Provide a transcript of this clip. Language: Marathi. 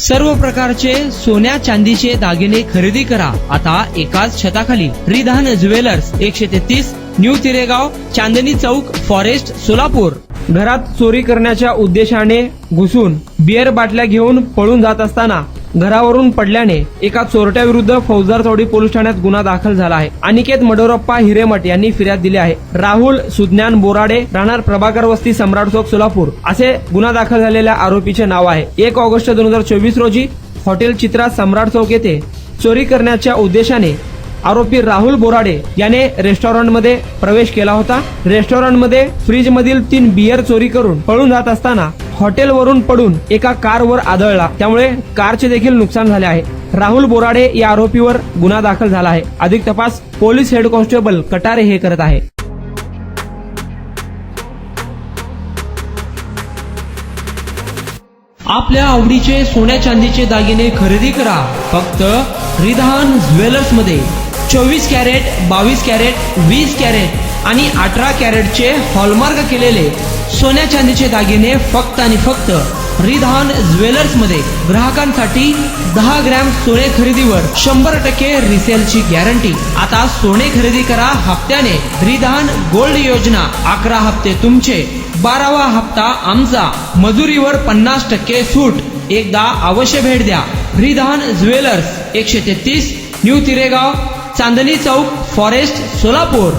सर्व प्रकारचे सोन्या चांदीचे दागिने खरेदी करा आता एकाच छताखाली. Ridhan jewellers 133 new तिरेगाव, Chandni Chowk, forest, Solapur. घरात चोरी करण्याच्या उद्देशाने घुसून बियर बाटल्या घेऊन पळून जात असताना घरावरून पडल्याने एका चोरट्याविरुद्ध फौजदार चौडी पोलीस ठाण्यात गुन्हा दाखल झाला आहे. अनिकेत मडोरप्पा हिरेमठ यांनी फिर्याद दिली आहे. राहुल सुज्ञान बोराडे, राहणार प्रभाकर वस्ती, सम्राट चौक, सोलापूर असे गुन्हा दाखल झालेल्या आरोपीचे नाव आहे. 1 ऑगस्ट 2024 रोजी हॉटेल चित्रा, सम्राट चौक येथे चोरी करण्याच्या उद्देशाने आरोपी राहुल बोराडे याने रेस्टॉरंटमध्ये प्रवेश केला होता. रेस्टॉरंटमध्ये फ्रीज मधील 3 बियर चोरी करून पळून जात असताना हॉटेलवरून पडून एका कारवर आदळला, त्यामुळे कारचे देखील नुकसान झाले आहे. राहुल बोराडे या आरोपीवर गुन्हा दाखल झाला आहे. अधिक तपास पोलीस हेड कॉन्स्टेबल कटारे हे करत आहे. आपल्या आवडीचे सोन्या चांदीचे दागिने खरेदी करा फक्त रिधान ज्वेलर्स मध्ये. 24 कॅरेट, 22 कॅरेट, 20 कॅरेट आणि 18 कॅरेटचे हॉलमार्क केलेले सोन्या चांदीचे दागिने फक्त आणि फक्त रिधान ज्वेलर्स मध्ये. ग्राहकांसाठी 10 ग्रॅम सोने खरेदीवर 100% रिसेलची गॅरंटी. आता सोने खरेदी करा हप्त्याने. रिधान गोल्ड योजना. 11 हप्ते तुमचे, 12वा हप्ता आमचा. मजुरीवर 50% सूट. एकदा अवश्य भेट द्या. Ridhan jewellers 133 new तिरेगाव, Chandni Chowk, forest, Solapur.